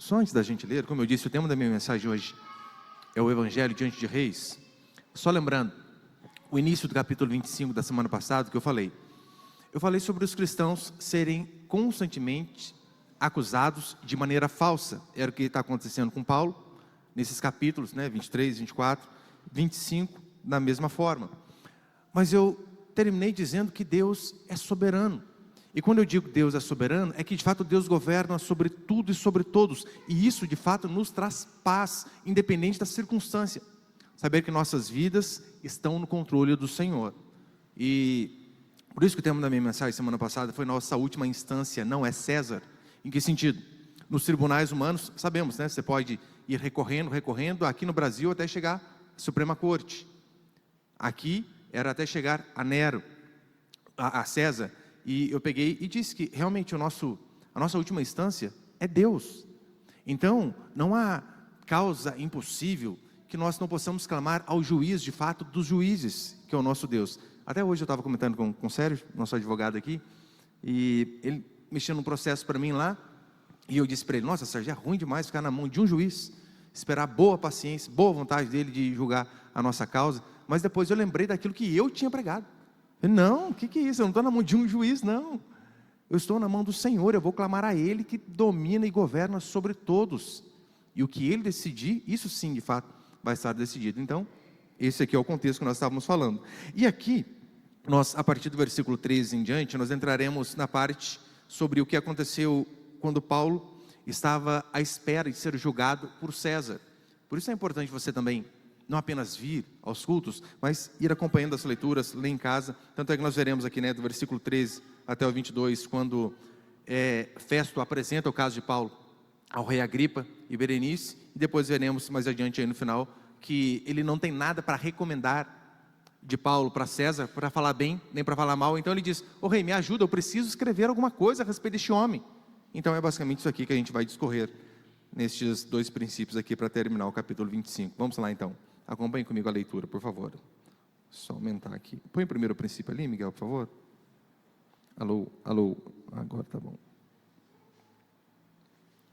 Só antes da gente ler, como eu disse, o tema da minha mensagem hoje é o Evangelho diante de Reis. Só lembrando, o início do capítulo 25 da semana passada que eu falei sobre os cristãos serem constantemente acusados de maneira falsa. Era o que está acontecendo com Paulo, nesses capítulos, 23, 24, 25, da mesma forma. Mas eu terminei dizendo que Deus é soberano. E quando eu digo Deus é soberano, é que de fato Deus governa sobre tudo e sobre todos. E isso de fato nos traz paz, independente da circunstância. Saber que nossas vidas estão no controle do Senhor. E por isso que o tema da minha mensagem semana passada foi: nossa última instância não é César. Em que sentido? Nos tribunais humanos, sabemos, você pode ir recorrendo, aqui no Brasil até chegar à Suprema Corte. Aqui era até chegar a Nero, a César. E eu peguei e disse que realmente a nossa última instância é Deus. Então, não há causa impossível que nós não possamos clamar ao juiz, de fato, dos juízes, que é o nosso Deus. Até hoje eu estava comentando com o Sérgio, nosso advogado aqui, e ele mexeu num processo para mim lá, e eu disse para ele: nossa, Sérgio, é ruim demais ficar na mão de um juiz, esperar boa paciência, boa vontade dele de julgar a nossa causa. Mas depois eu lembrei daquilo que eu tinha pregado. Não, o que é isso? Eu não estou na mão de um juiz, não. Eu estou na mão do Senhor, eu vou clamar a Ele que domina e governa sobre todos. E o que Ele decidir, isso sim, de fato, vai estar decidido. Então, esse aqui é o contexto que nós estávamos falando. E aqui, nós, a partir do versículo 13 em diante, nós entraremos na parte sobre o que aconteceu quando Paulo estava à espera de ser julgado por César. Por isso é importante você também não apenas vir aos cultos, mas ir acompanhando as leituras, ler em casa. Tanto é que nós veremos aqui, do versículo 13 até o 22, quando Festo apresenta o caso de Paulo ao rei Agripa e Berenice, e depois veremos mais adiante aí no final, que ele não tem nada para recomendar de Paulo para César, para falar bem, nem para falar mal. Então ele diz: ô rei, me ajuda, eu preciso escrever alguma coisa a respeito deste homem. Então é basicamente isso aqui que a gente vai discorrer nestes dois princípios aqui para terminar o capítulo 25. Vamos lá então. Acompanhe comigo a leitura, por favor. Só aumentar aqui. Põe o primeiro princípio ali, Miguel, por favor. Alô. Agora tá bom.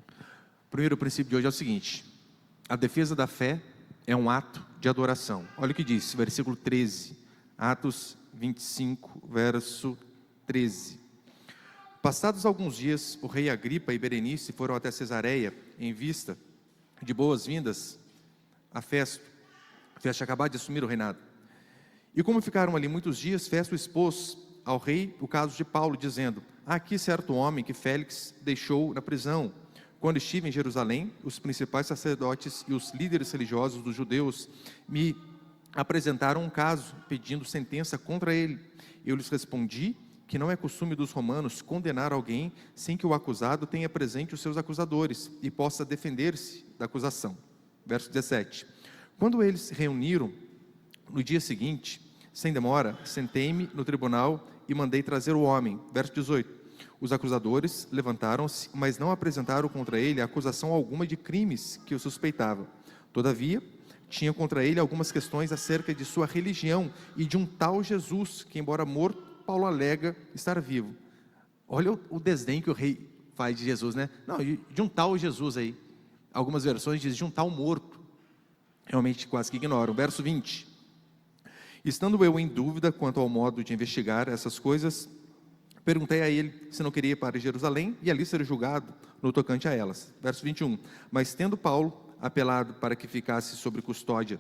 O primeiro princípio de hoje é o seguinte: a defesa da fé é um ato de adoração. Olha o que diz, versículo 13. Atos 25, verso 13. Passados alguns dias, o rei Agripa e Berenice foram até Cesareia, em vista de boas-vindas a Festo. Festo tinha acabado de assumir o reinado. E como ficaram ali muitos dias, Festo expôs ao rei o caso de Paulo, dizendo: há aqui certo homem que Félix deixou na prisão. Quando estive em Jerusalém, os principais sacerdotes e os líderes religiosos dos judeus me apresentaram um caso, pedindo sentença contra ele. Eu lhes respondi que não é costume dos romanos condenar alguém sem que o acusado tenha presente os seus acusadores e possa defender-se da acusação. Verso 17. Quando eles se reuniram, no dia seguinte, sem demora, sentei-me no tribunal e mandei trazer o homem. Verso 18. Os acusadores levantaram-se, mas não apresentaram contra ele acusação alguma de crimes que o suspeitavam. Todavia, tinha contra ele algumas questões acerca de sua religião e de um tal Jesus, que embora morto, Paulo alega estar vivo. Olha o desdém que o rei faz de Jesus, Não, de um tal Jesus aí. Algumas versões dizem de um tal morto. Realmente quase que ignoram. Verso 20. Estando eu em dúvida quanto ao modo de investigar essas coisas, perguntei a ele se não queria ir para Jerusalém e ali ser julgado no tocante a elas. Verso 21. Mas tendo Paulo apelado para que ficasse sob custódia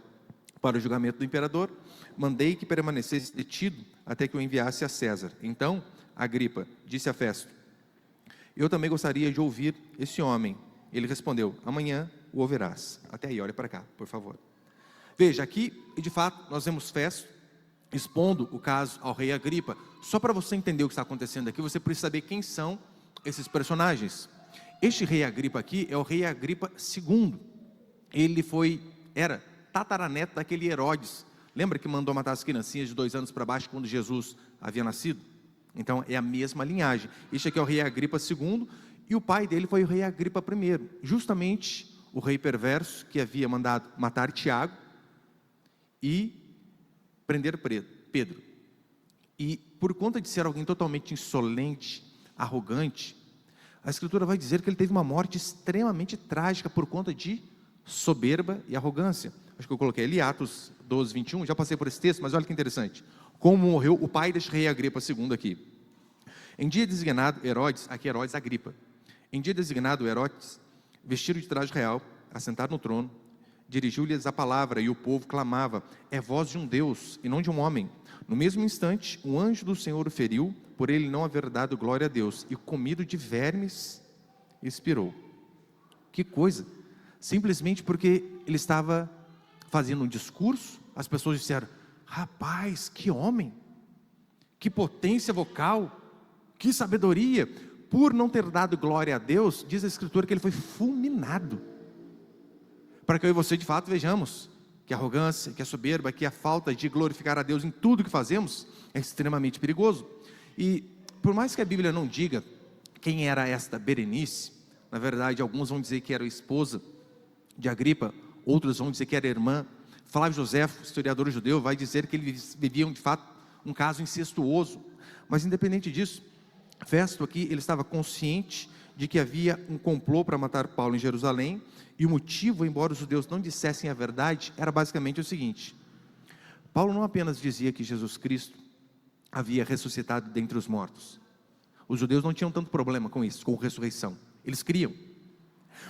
para o julgamento do imperador, mandei que permanecesse detido até que o enviasse a César. Então, Agripa disse a Festo: eu também gostaria de ouvir esse homem. Ele respondeu: amanhã o ouvirás. Até aí, olha para cá, por favor. Veja, aqui, de fato, nós vemos Festo expondo o caso ao rei Agripa. Só para você entender o que está acontecendo aqui, você precisa saber quem são esses personagens. Este rei Agripa aqui é o rei Agripa II. Ele era tataraneto daquele Herodes. Lembra que mandou matar as criancinhas de 2 anos para baixo quando Jesus havia nascido? Então é a mesma linhagem. Este aqui é o rei Agripa II e o pai dele foi o rei Agripa I. Justamente o rei perverso que havia mandado matar Tiago e prender Pedro. E por conta de ser alguém totalmente insolente, arrogante, a Escritura vai dizer que ele teve uma morte extremamente trágica por conta de soberba e arrogância. Acho que eu coloquei ali Atos 12, 21, já passei por esse texto, mas olha que interessante. Como morreu o pai deste rei Agripa II aqui. Em dia designado, Herodes, aqui Herodes Agripa. Em dia designado, Herodes, vestido de traje real, assentado no trono, dirigiu-lhes a palavra e o povo clamava: é voz de um Deus e não de um homem. No mesmo instante, um anjo do Senhor o feriu, por ele não haver dado glória a Deus, e comido de vermes, expirou. Que coisa! Simplesmente porque ele estava fazendo um discurso, as pessoas disseram: rapaz, que homem, que potência vocal, que sabedoria. Por não ter dado glória a Deus, diz a Escritura que ele foi fulminado. Para que eu e você de fato vejamos que a arrogância, que a soberba, que a falta de glorificar a Deus em tudo que fazemos é extremamente perigoso. E por mais que a Bíblia não diga quem era esta Berenice, na verdade alguns vão dizer que era a esposa de Agripa, outros vão dizer que era irmã. Flávio Joséfo, historiador judeu, vai dizer que eles viviam de fato um caso incestuoso. Mas independente disso, Festo aqui, ele estava consciente de que havia um complô para matar Paulo em Jerusalém, e o motivo, embora os judeus não dissessem a verdade, era basicamente o seguinte: Paulo não apenas dizia que Jesus Cristo havia ressuscitado dentre os mortos. Os judeus não tinham tanto problema com isso, com ressurreição, eles criam.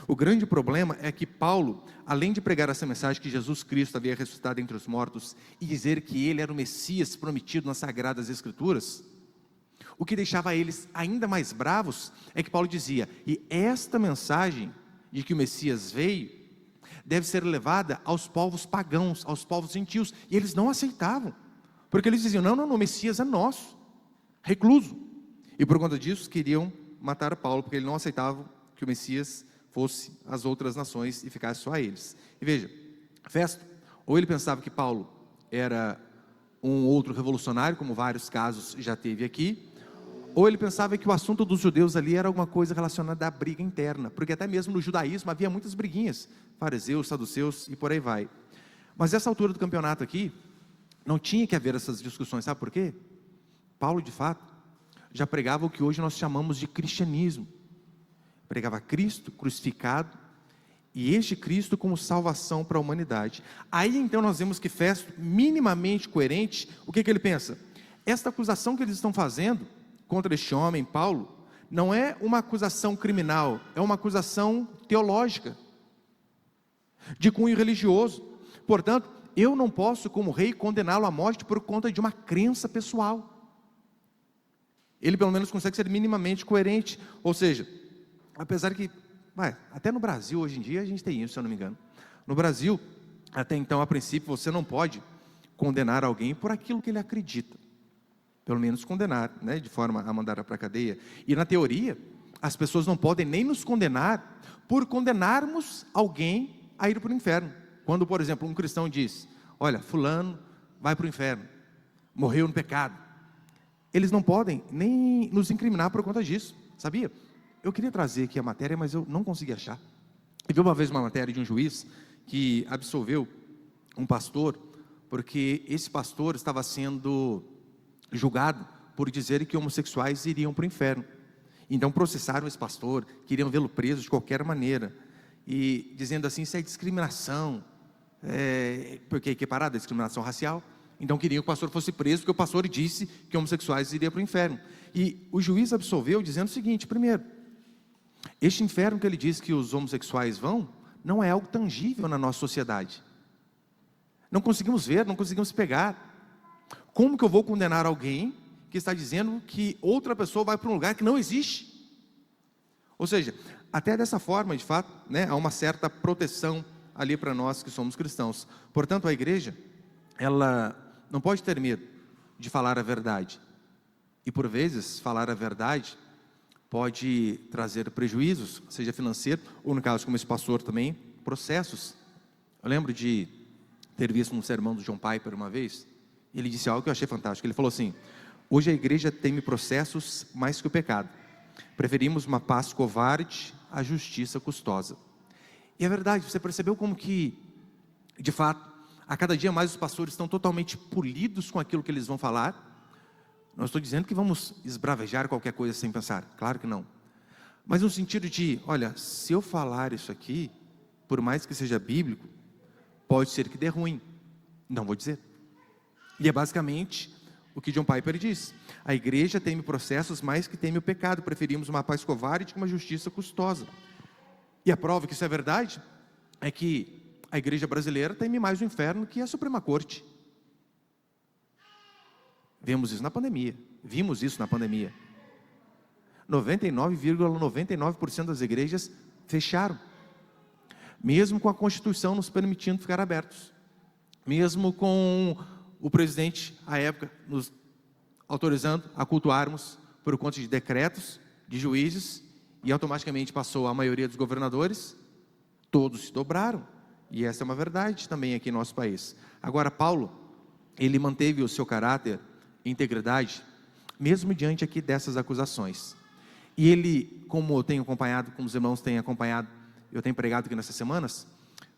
O grande problema é que Paulo, além de pregar essa mensagem que Jesus Cristo havia ressuscitado entre os mortos e dizer que ele era o Messias prometido nas Sagradas Escrituras, o que deixava eles ainda mais bravos é que Paulo dizia: e esta mensagem de que o Messias veio deve ser levada aos povos pagãos, aos povos gentios, e eles não aceitavam, porque eles diziam: não, o Messias é nosso, recluso. E por conta disso queriam matar Paulo, porque ele não aceitava que o Messias fosse às outras nações e ficasse só a eles. E veja, Festo, ou ele pensava que Paulo era um outro revolucionário, como vários casos já teve aqui, ou ele pensava que o assunto dos judeus ali era alguma coisa relacionada à briga interna, porque até mesmo no judaísmo havia muitas briguinhas, fariseus, saduceus e por aí vai. Mas nessa altura do campeonato aqui, não tinha que haver essas discussões, sabe por quê? Paulo de fato já pregava o que hoje nós chamamos de cristianismo. Pregava Cristo crucificado, e este Cristo como salvação para a humanidade. Aí então nós vemos que Festo, minimamente coerente, o que ele pensa? Esta acusação que eles estão fazendo contra este homem, Paulo, não é uma acusação criminal, é uma acusação teológica, de cunho religioso. Portanto, eu não posso como rei condená-lo à morte por conta de uma crença pessoal. Ele pelo menos consegue ser minimamente coerente, ou seja, apesar que, até no Brasil hoje em dia a gente tem isso, se eu não me engano. No Brasil, até então, a princípio, você não pode condenar alguém por aquilo que ele acredita. Pelo menos condenar, né, de forma a mandar para a cadeia. E na teoria, as pessoas não podem nem nos condenar por condenarmos alguém a ir para o inferno. Quando, por exemplo, um cristão diz: olha, fulano vai para o inferno, morreu no pecado. Eles não podem nem nos incriminar por conta disso, sabia? Eu queria trazer aqui a matéria, mas eu não consegui achar. Eu vi uma vez uma matéria de um juiz que absolveu um pastor, porque esse pastor estava sendo julgado por dizer que homossexuais iriam para o inferno. Então processaram esse pastor, queriam vê-lo preso de qualquer maneira, e dizendo assim: isso é discriminação, porque é equiparado à discriminação racial. Então queriam que o pastor fosse preso, porque o pastor disse que homossexuais iriam para o inferno. E o juiz absolveu dizendo o seguinte: primeiro, este inferno que ele diz que os homossexuais vão, não é algo tangível na nossa sociedade. Não conseguimos ver, não conseguimos pegar. Como que eu vou condenar alguém que está dizendo que outra pessoa vai para um lugar que não existe? Ou seja, até dessa forma, de fato, né, há uma certa proteção ali para nós que somos cristãos. Portanto, a igreja, ela não pode ter medo de falar a verdade. E por vezes, falar a verdade pode trazer prejuízos, seja financeiro, ou no caso como esse pastor também, processos. Eu lembro de ter visto um sermão do John Piper uma vez. Ele disse algo que eu achei fantástico. Ele falou assim: hoje a igreja teme processos mais que o pecado. Preferimos uma paz covarde à justiça custosa. E é verdade, você percebeu como que, de fato, a cada dia mais os pastores estão totalmente polidos com aquilo que eles vão falar. Não estou dizendo que vamos esbravejar qualquer coisa sem pensar, claro que não. Mas no sentido de, olha, se eu falar isso aqui, por mais que seja bíblico, pode ser que dê ruim. Não vou dizer. E é basicamente o que John Piper diz. A igreja teme processos mais que teme o pecado. Preferimos uma paz covarde que uma justiça custosa. E a prova que isso é verdade é que a igreja brasileira teme mais o inferno que a Suprema Corte. Vimos isso na pandemia. 99,99% das igrejas fecharam. Mesmo com a Constituição nos permitindo ficar abertos. Mesmo com o presidente, à época, nos autorizando a cultuarmos por conta de decretos, de juízes, e automaticamente passou a maioria dos governadores, todos se dobraram. E essa é uma verdade também aqui no nosso país. Agora, Paulo, ele manteve o seu caráter e integridade, mesmo diante aqui dessas acusações. E ele, como eu tenho acompanhado, como os irmãos têm acompanhado, eu tenho pregado aqui nessas semanas,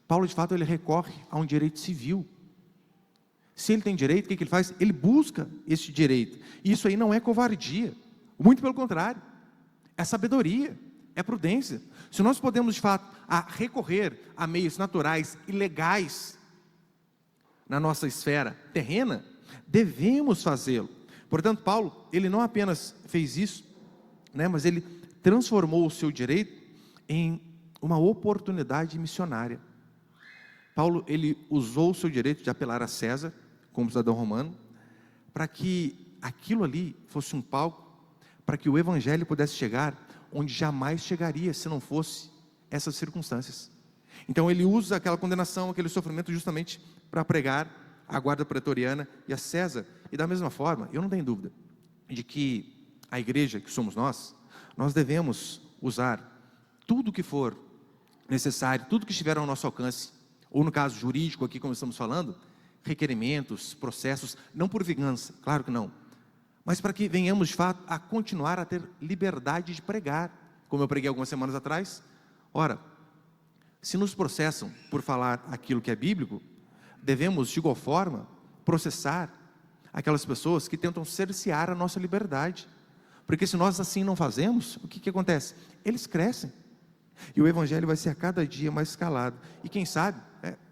Paulo, de fato, ele recorre a um direito civil. Se ele tem direito, o que ele faz? Ele busca esse direito. Isso aí não é covardia, muito pelo contrário, é sabedoria, é prudência. Se nós podemos, de fato, recorrer a meios naturais e legais na nossa esfera terrena, devemos fazê-lo. Portanto, Paulo, ele não apenas fez isso, mas ele transformou o seu direito em uma oportunidade missionária. Paulo, ele usou o seu direito de apelar a César, como cidadão romano, para que aquilo ali fosse um palco, para que o evangelho pudesse chegar onde jamais chegaria se não fosse essas circunstâncias. Então ele usa aquela condenação, aquele sofrimento justamente para pregar a guarda pretoriana e a César. E da mesma forma, eu não tenho dúvida de que a igreja que somos nós devemos usar tudo que for necessário, tudo que estiver ao nosso alcance, ou no caso jurídico aqui como estamos falando, requerimentos, processos, não por vingança, claro que não, mas para que venhamos de fato a continuar a ter liberdade de pregar, como eu preguei algumas semanas atrás. Ora, se nos processam por falar aquilo que é bíblico, devemos de igual forma processar aquelas pessoas que tentam cercear a nossa liberdade, porque se nós assim não fazemos, o que acontece? Eles crescem, e o evangelho vai ser a cada dia mais escalado, e quem sabe,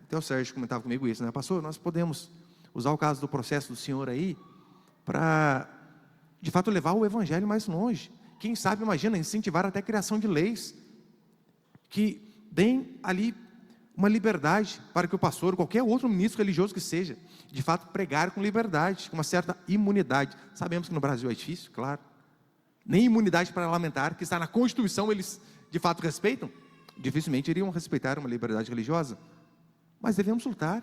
até o Sérgio comentava comigo isso, pastor, nós podemos usar o caso do processo do senhor aí, para de fato levar o evangelho mais longe, quem sabe, imagina, incentivar até a criação de leis, que deem ali uma liberdade, para que o pastor, ou qualquer outro ministro religioso que seja, de fato pregar com liberdade, com uma certa imunidade. Sabemos que no Brasil é difícil, claro, nem imunidade parlamentar, que está na Constituição, eles de fato respeitam, dificilmente iriam respeitar uma liberdade religiosa, mas devemos lutar,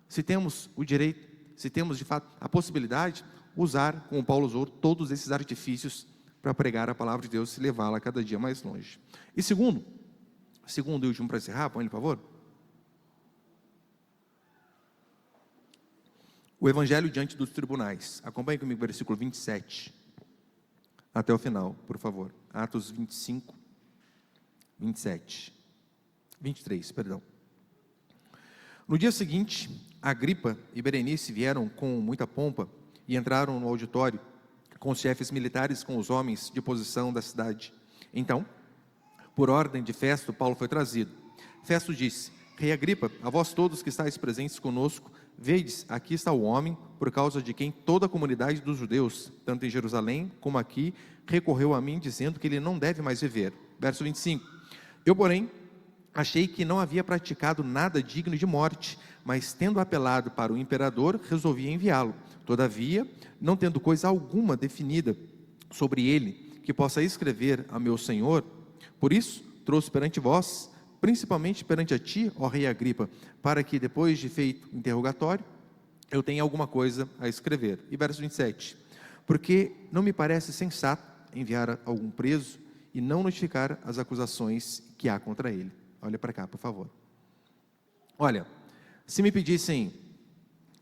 se temos o direito, se temos de fato a possibilidade, usar, como Paulo usou, todos esses artifícios para pregar a palavra de Deus e levá-la cada dia mais longe. E segundo e último para encerrar, põe ele, por favor. O evangelho diante dos tribunais. Acompanhe comigo o versículo 27, até o final, por favor. Atos 25, 27, 23, perdão. No dia seguinte, Agripa e Berenice vieram com muita pompa e entraram no auditório com os chefes militares, com os homens de posição da cidade. Então, por ordem de Festo, Paulo foi trazido. Festo disse: Rei Agripa, a vós todos que estáis presentes conosco, vedes, aqui está o homem, por causa de quem toda a comunidade dos judeus, tanto em Jerusalém como aqui, recorreu a mim, dizendo que ele não deve mais viver. Verso 25. Eu, porém, achei que não havia praticado nada digno de morte, mas tendo apelado para o imperador, resolvi enviá-lo. Todavia, não tendo coisa alguma definida sobre ele, que possa escrever a meu senhor, por isso, trouxe perante vós, principalmente perante a ti, ó rei Agripa, para que depois de feito o interrogatório, eu tenha alguma coisa a escrever. E verso 27, porque não me parece sensato enviar algum preso e não notificar as acusações que há contra ele. Olha para cá, por favor. Olha, se me pedissem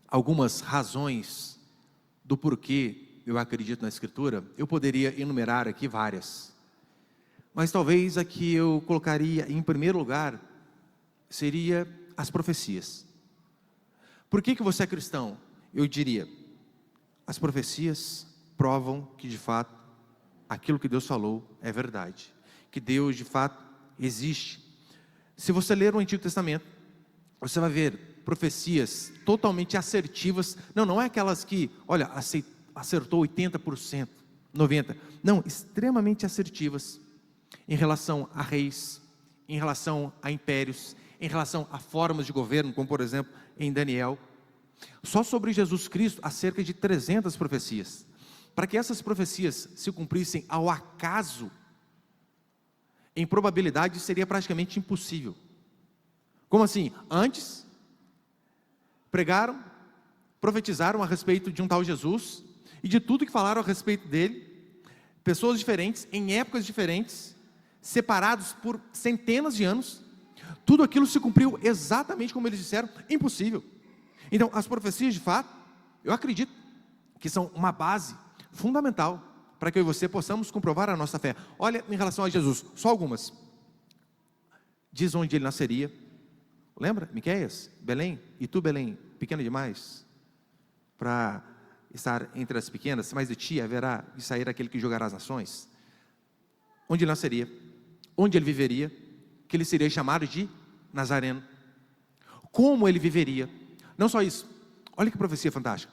algumas razões do porquê eu acredito na Escritura, eu poderia enumerar aqui várias. Mas talvez a que eu colocaria em primeiro lugar seria as profecias. Por que você é cristão? Eu diria, as profecias provam que de fato aquilo que Deus falou é verdade. que Deus de fato existe. Se você ler o Antigo Testamento, você vai ver profecias totalmente assertivas. Não é aquelas que, olha, acertou 80%, 90%. Não, extremamente assertivas em relação a reis, em relação a impérios, em relação a formas de governo, como por exemplo em Daniel. Só sobre Jesus Cristo há cerca de 300 profecias. Para que essas profecias se cumprissem ao acaso, em probabilidade seria praticamente impossível. Como assim? Antes, pregaram, profetizaram a respeito de um tal Jesus, e de tudo que falaram a respeito dele, pessoas diferentes, em épocas diferentes, separados por centenas de anos, tudo aquilo se cumpriu exatamente como eles disseram, impossível. Então, as profecias de fato, eu acredito que são uma base fundamental para que eu e você possamos comprovar a nossa fé. Olha, em relação a Jesus, só algumas. Diz onde ele nasceria. Lembra? Miqueias, Belém, e tu Belém, pequena demais para estar entre as pequenas, mas de ti haverá de sair aquele que julgará as nações. Onde ele nasceria, onde ele viveria, que ele seria chamado de Nazareno. Como ele viveria. Não só isso, olha que profecia fantástica.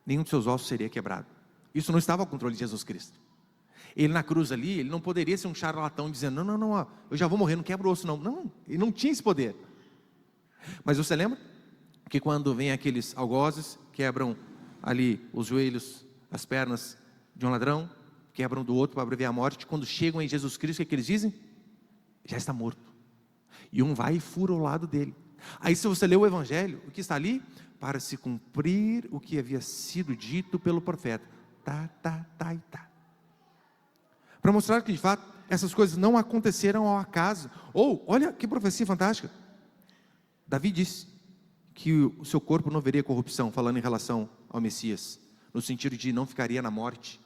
Nenhum de seus ossos seria quebrado. Isso não estava ao controle de Jesus Cristo. Ele na cruz ali, ele não poderia ser um charlatão dizendo, não, ó, eu já vou morrer, não quebro o osso não. Não, ele não tinha esse poder. Mas você lembra que quando vem aqueles algozes, quebram ali os joelhos, as pernas de um ladrão, quebram do outro para abreviar a morte, quando chegam em Jesus Cristo, o que eles dizem? Já está morto. E um vai e fura o lado dele. Aí se você lê o Evangelho, o que está ali? Para se cumprir o que havia sido dito pelo profeta. Tá. Para mostrar que de fato, essas coisas não aconteceram ao acaso. Ou, olha que profecia fantástica. Davi disse que o seu corpo não veria corrupção, falando em relação ao Messias, no sentido de não ficaria na morte.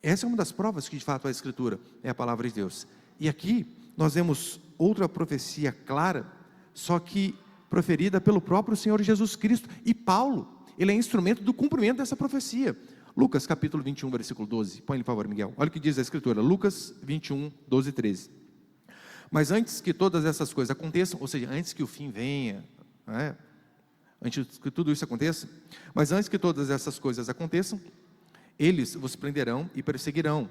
Essa é uma das provas que de fato a Escritura é a palavra de Deus. E aqui nós vemos outra profecia clara, só que proferida pelo próprio Senhor Jesus Cristo. E Paulo, ele é instrumento do cumprimento dessa profecia. Lucas capítulo 21, versículo 12. Põe ele, por favor, Miguel. Olha o que diz a Escritura. Lucas 21, 12 e 13. Mas antes que todas essas coisas aconteçam, ou seja, antes que o fim venha, antes que tudo isso aconteça, mas antes que todas essas coisas aconteçam, eles vos prenderão e perseguirão,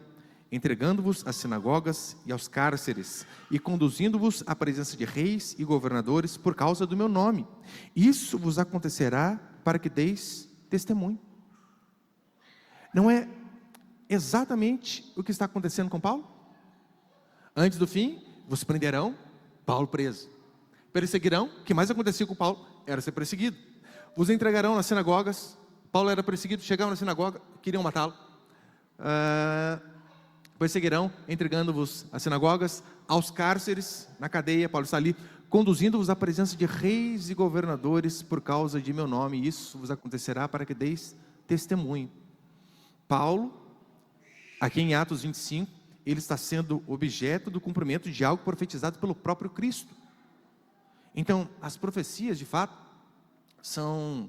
entregando-vos às sinagogas e aos cárceres, e conduzindo-vos à presença de reis e governadores por causa do meu nome. Isso vos acontecerá para que deis testemunho. Não é exatamente o que está acontecendo com Paulo? Antes do fim, vos prenderão, Paulo preso. Perseguirão, o que mais acontecia com Paulo? Era ser perseguido. Vos entregarão nas sinagogas, Paulo era perseguido, chegavam na sinagoga, queriam matá-lo. Perseguirão, entregando-vos às sinagogas, aos cárceres, na cadeia, Paulo está ali, conduzindo-vos à presença de reis e governadores por causa de meu nome. Isso vos acontecerá para que deis testemunho. Paulo, aqui em Atos 25, ele está sendo objeto do cumprimento de algo profetizado pelo próprio Cristo. Então, as profecias, de fato, são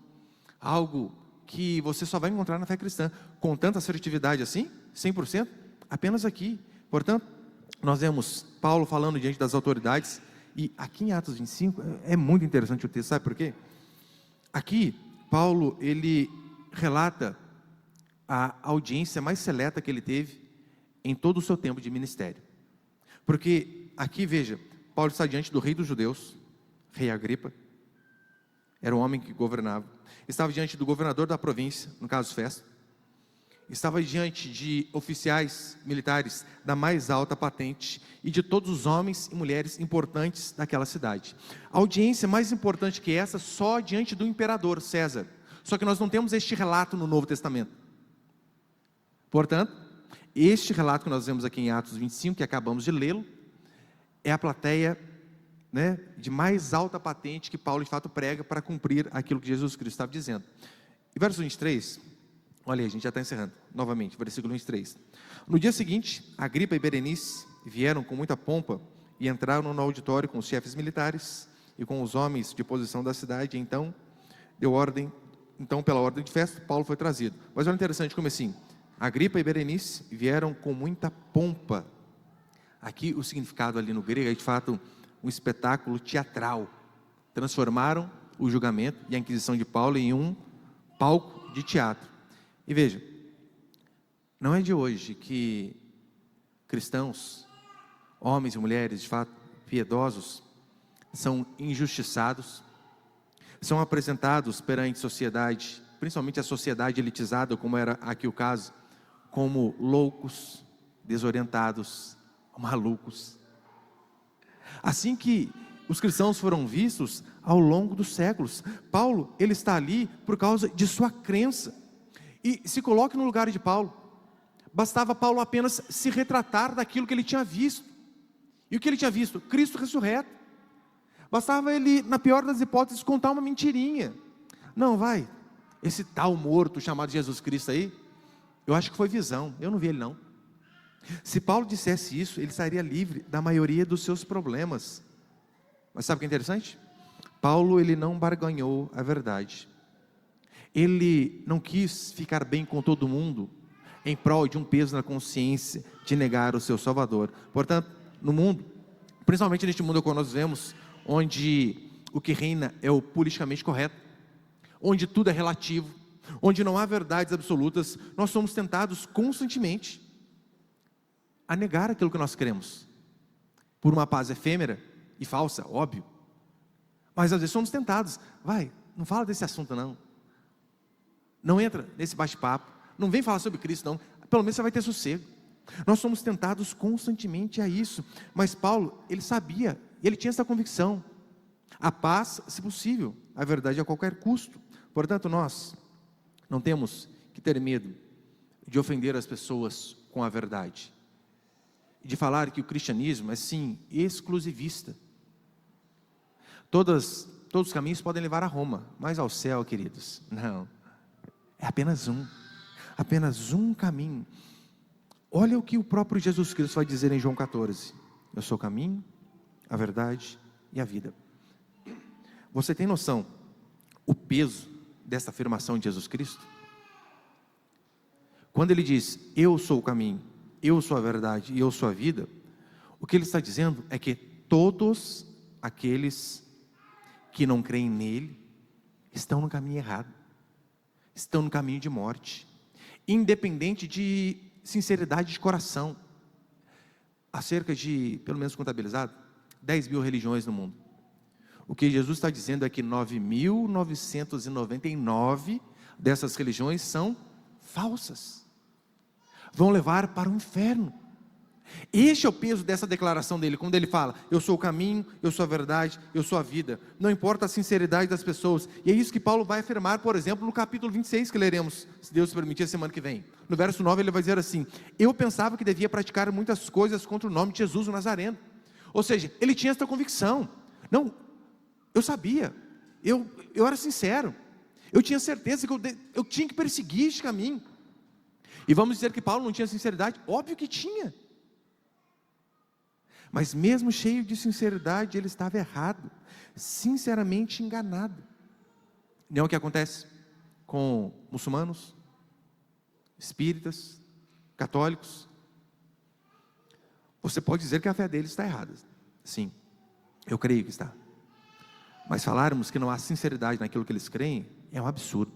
algo que você só vai encontrar na fé cristã, com tanta assertividade assim, 100%, apenas aqui. Portanto, nós vemos Paulo falando diante das autoridades, e aqui em Atos 25, é muito interessante o texto, sabe por quê? Aqui, Paulo, ele relata a audiência mais seleta que ele teve em todo o seu tempo de ministério. Porque aqui, veja, Paulo está diante do rei dos judeus, rei Agripa, era o homem que governava, estava diante do governador da província, no caso Festo, estava diante de oficiais militares da mais alta patente e de todos os homens e mulheres importantes daquela cidade. A audiência mais importante que essa, só diante do imperador César. Só que nós não temos este relato no Novo Testamento. Portanto, este relato que nós vemos aqui em Atos 25, que acabamos de lê-lo, é a plateia, de mais alta patente que Paulo de fato prega para cumprir aquilo que Jesus Cristo estava dizendo. E verso 23, olha aí, a gente já está encerrando, novamente, versículo 23. No dia seguinte, Agripa e Berenice vieram com muita pompa e entraram no auditório com os chefes militares e com os homens de posição da cidade, e então, pela ordem de festa, Paulo foi trazido. Mas olha interessante como assim, Agripa e Berenice vieram com muita pompa. Aqui o significado ali no grego é de fato um espetáculo teatral. Transformaram o julgamento e a inquisição de Paulo em um palco de teatro. E veja, não é de hoje que cristãos, homens e mulheres de fato piedosos, são injustiçados, são apresentados perante a sociedade, principalmente a sociedade elitizada, como era aqui o caso, como loucos, desorientados, malucos. Assim que os cristãos foram vistos ao longo dos séculos. Paulo, ele está ali por causa de sua crença. E se coloque no lugar de Paulo. Bastava Paulo apenas se retratar daquilo que ele tinha visto. E o que ele tinha visto? Cristo ressurreto. Bastava ele, na pior das hipóteses, contar uma mentirinha. Não, vai, esse tal morto chamado Jesus Cristo aí, eu acho que foi visão, eu não vi ele não. Se Paulo dissesse isso, ele estaria livre da maioria dos seus problemas. Mas sabe o que é interessante? Paulo, ele não barganhou a verdade. Ele não quis ficar bem com todo mundo em prol de um peso na consciência de negar o seu Salvador. Portanto, no mundo, principalmente neste mundo que nós vemos, onde o que reina é o politicamente correto, onde tudo é relativo, onde não há verdades absolutas, nós somos tentados constantemente a negar aquilo que nós cremos, por uma paz efêmera e falsa, óbvio, mas às vezes somos tentados, vai, não fala desse assunto não, não entra nesse bate-papo, não vem falar sobre Cristo não, pelo menos você vai ter sossego. Nós somos tentados constantemente a isso, mas Paulo, ele sabia, ele tinha essa convicção, a paz, se possível, a verdade a qualquer custo. Portanto, nós não temos que ter medo de ofender as pessoas com a verdade, de falar que o cristianismo é sim exclusivista. Todos os caminhos podem levar a Roma, mas ao céu, queridos, não, é apenas um caminho. Olha o que o próprio Jesus Cristo vai dizer em João 14, eu sou o caminho, a verdade e a vida. Você tem noção o peso dessa afirmação de Jesus Cristo? Quando ele diz, eu sou o caminho, eu sou a verdade e eu sou a vida, o que ele está dizendo é que todos aqueles que não creem nele, estão no caminho errado, estão no caminho de morte, independente de sinceridade de coração. Há cerca de, pelo menos contabilizado, 10 mil religiões no mundo. O que Jesus está dizendo é que 9.999 dessas religiões são falsas, vão levar para o inferno. Este é o peso dessa declaração dele, quando ele fala, eu sou o caminho, eu sou a verdade, eu sou a vida, não importa a sinceridade das pessoas, e é isso que Paulo vai afirmar, por exemplo, no capítulo 26, que leremos, se Deus permitir, a semana que vem. No verso 9 ele vai dizer assim, eu pensava que devia praticar muitas coisas contra o nome de Jesus o Nazareno, ou seja, ele tinha essa convicção, não, eu sabia, eu era sincero, eu tinha certeza que eu tinha que perseguir este caminho, e vamos dizer que Paulo não tinha sinceridade? Óbvio que tinha, mas mesmo cheio de sinceridade, ele estava errado, sinceramente enganado. Não é o que acontece com muçulmanos, espíritas, católicos. Você pode dizer que a fé deles está errada, sim, eu creio que está, mas falarmos que não há sinceridade naquilo que eles creem, é um absurdo.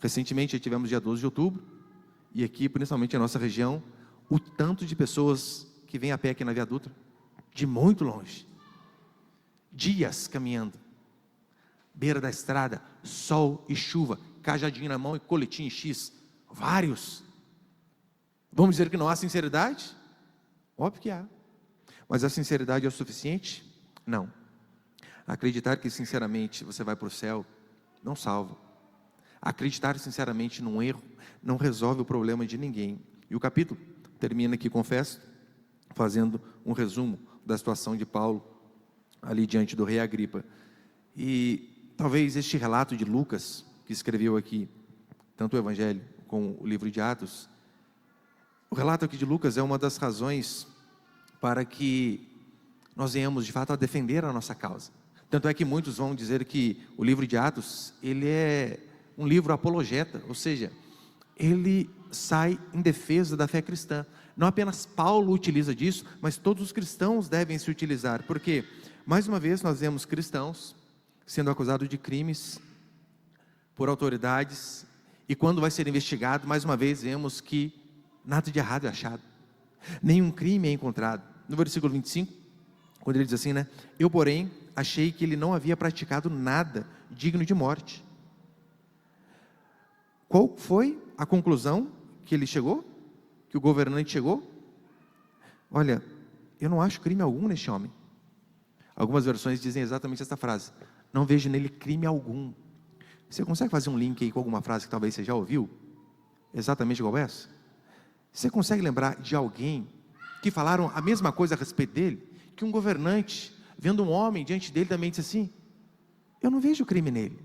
Recentemente tivemos dia 12 de outubro, e aqui, principalmente na nossa região, o tanto de pessoas que vêm a pé aqui na Via Dutra, de muito longe, dias caminhando, beira da estrada, sol e chuva, cajadinho na mão e coletinho X, vários. Vamos dizer que não há sinceridade? Óbvio que há, mas a sinceridade é o suficiente? Não. Acreditar que sinceramente você vai para o céu, não salva. Acreditar sinceramente num erro, não resolve o problema de ninguém. E o capítulo termina aqui, confesso, fazendo um resumo da situação de Paulo, ali diante do rei Agripa. E talvez este relato de Lucas, que escreveu aqui, tanto o Evangelho como o livro de Atos, o relato aqui de Lucas é uma das razões para que nós venhamos de fato a defender a nossa causa. Tanto é que muitos vão dizer que o livro de Atos, ele é um livro apologeta, ou seja, ele sai em defesa da fé cristã. Não apenas Paulo utiliza disso, mas todos os cristãos devem se utilizar, porque, mais uma vez, nós vemos cristãos sendo acusados de crimes por autoridades, e quando vai ser investigado, mais uma vez, vemos que nada de errado é achado, nenhum crime é encontrado. No versículo 25, quando ele diz assim, né? Eu, porém, achei que ele não havia praticado nada digno de morte. Qual foi a conclusão que ele chegou? Que o governante chegou? Olha, eu não acho crime algum neste homem. Algumas versões dizem exatamente essa frase: não vejo nele crime algum. Você consegue fazer um link aí com alguma frase que talvez você já ouviu? Exatamente igual essa? Você consegue lembrar de alguém que falaram a mesma coisa a respeito dele? Que um governante, vendo um homem diante dele, também disse assim: eu não vejo crime nele.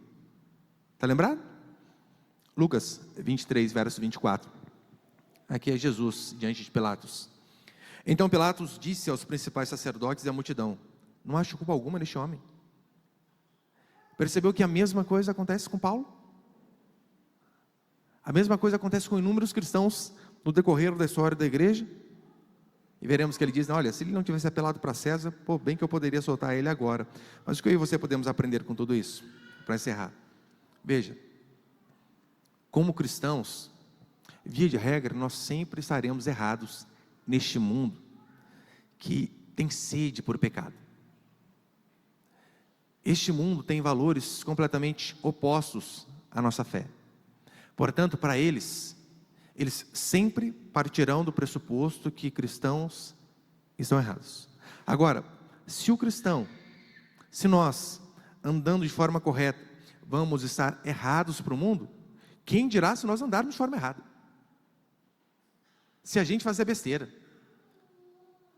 Está lembrado? Lucas 23, verso 24. Aqui é Jesus diante de Pilatos. Então Pilatos disse aos principais sacerdotes e à multidão: não acho culpa alguma neste homem. Percebeu que a mesma coisa acontece com Paulo? A mesma coisa acontece com inúmeros cristãos no decorrer da história da igreja. E veremos que ele diz: olha, se ele não tivesse apelado para César, pô, bem que eu poderia soltar ele agora. Mas o que eu e você podemos aprender com tudo isso? Para encerrar, veja, como cristãos, via de regra, nós sempre estaremos errados neste mundo que tem sede por pecado. Este mundo tem valores completamente opostos à nossa fé. Portanto, para eles sempre partirão do pressuposto que cristãos estão errados. Agora, se nós, andando de forma correta, vamos estar errados para o mundo, quem dirá se nós andarmos de forma errada? Se a gente fazer besteira,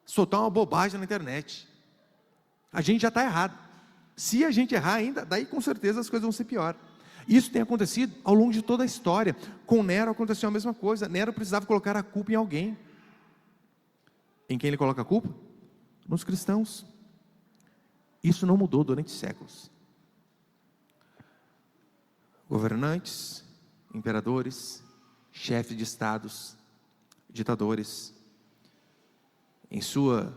soltar uma bobagem na internet, a gente já está errado. Se a gente errar ainda, daí com certeza as coisas vão ser pior. Isso tem acontecido ao longo de toda a história. Com Nero aconteceu a mesma coisa. Nero precisava colocar a culpa em alguém. Em quem ele coloca a culpa? Nos cristãos. Isso não mudou durante séculos. Governantes, imperadores, chefes de estados, ditadores, em sua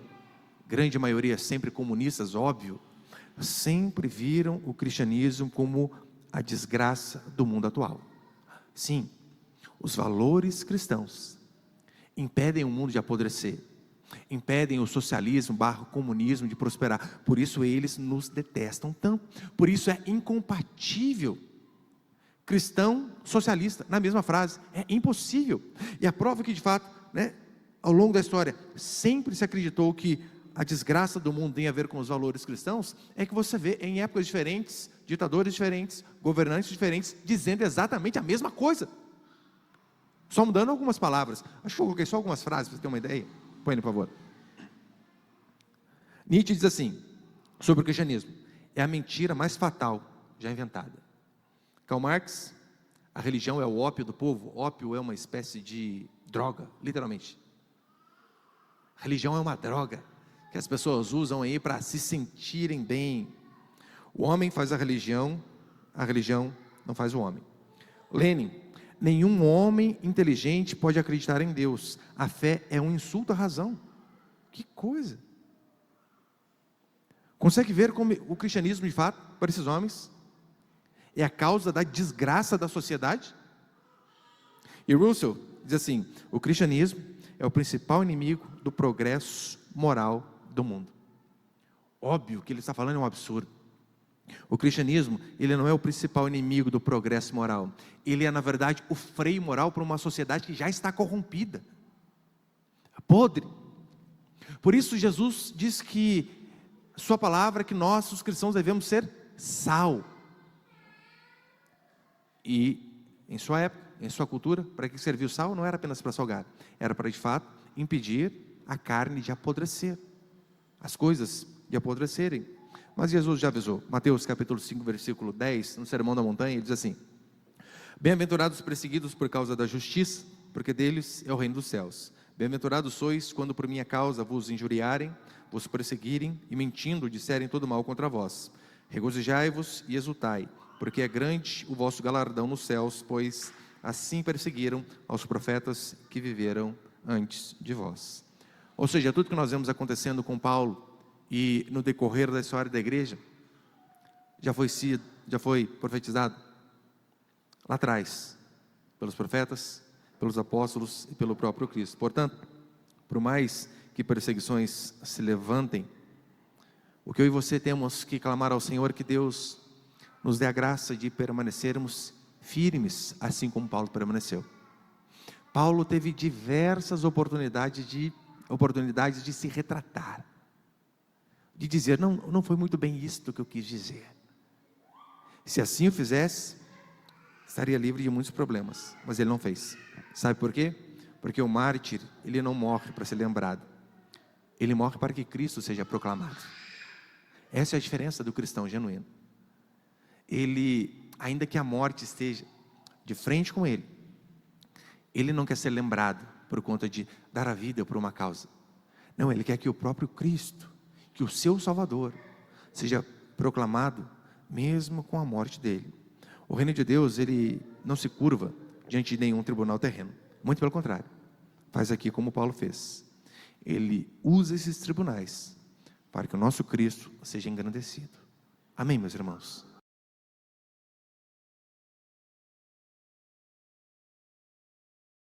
grande maioria sempre comunistas, óbvio, sempre viram o cristianismo como a desgraça do mundo atual. Sim, os valores cristãos impedem o mundo de apodrecer, impedem o socialismo / comunismo de prosperar. Por isso eles nos detestam tanto. Por isso é incompatível cristão socialista na mesma frase. É impossível. E a prova que de fato, ao longo da história, sempre se acreditou que a desgraça do mundo tem a ver com os valores cristãos, é que você vê em épocas diferentes, ditadores diferentes, governantes diferentes, dizendo exatamente a mesma coisa, só mudando algumas palavras. Acho que eu coloquei só algumas frases para você ter uma ideia. Põe aí, por favor. Nietzsche diz assim, sobre o cristianismo: é a mentira mais fatal já inventada. Karl Marx: a religião é o ópio do povo. Ópio é uma espécie de droga, literalmente. A religião é uma droga que as pessoas usam aí para se sentirem bem. O homem faz a religião não faz o homem. Lenin: nenhum homem inteligente pode acreditar em Deus. A fé é um insulto à razão. Que coisa! Consegue ver como o cristianismo, de fato, para esses homens, é a causa da desgraça da sociedade? E Russell diz assim: o cristianismo é o principal inimigo do progresso moral do mundo. Óbvio que ele está falando é um absurdo. O cristianismo, ele não é o principal inimigo do progresso moral. Ele é, na verdade, o freio moral para uma sociedade que já está corrompida, podre. Por isso Jesus diz que sua palavra, que nós, os cristãos, devemos ser sal. E em sua época, em sua cultura, para que serviu o sal? Não era apenas para salgar, era para de fato impedir a carne de apodrecer, as coisas de apodrecerem. Mas Jesus já avisou. Mateus capítulo 5, versículo 10, no Sermão da Montanha, ele diz assim: bem-aventurados os perseguidos por causa da justiça, porque deles é o reino dos céus. Bem-aventurados sois quando por minha causa vos injuriarem, vos perseguirem e mentindo disserem todo mal contra vós. Regozijai-vos e exultai, porque é grande o vosso galardão nos céus, pois assim perseguiram aos profetas que viveram antes de vós. Ou seja, tudo que nós vemos acontecendo com Paulo e no decorrer da história da igreja, já foi profetizado lá atrás, pelos profetas, pelos apóstolos e pelo próprio Cristo. Portanto, por mais que perseguições se levantem, o que eu e você temos que clamar ao Senhor, que Deus nos dê a graça de permanecermos firmes, assim como Paulo permaneceu. Paulo teve diversas oportunidades de se retratar, de dizer, não foi muito bem isto que eu quis dizer. Se assim o fizesse, estaria livre de muitos problemas, mas ele não fez. Sabe por quê? Porque o mártir, ele não morre para ser lembrado, ele morre para que Cristo seja proclamado. Essa é a diferença do cristão genuíno. Ele, ainda que a morte esteja de frente com ele, ele não quer ser lembrado por conta de dar a vida por uma causa. Não, ele quer que o próprio Cristo, que o seu Salvador, seja proclamado mesmo com a morte dele. O reino de Deus, ele não se curva diante de nenhum tribunal terreno. Muito pelo contrário. Faz aqui como Paulo fez. Ele usa esses tribunais para que o nosso Cristo seja engrandecido. Amém, meus irmãos?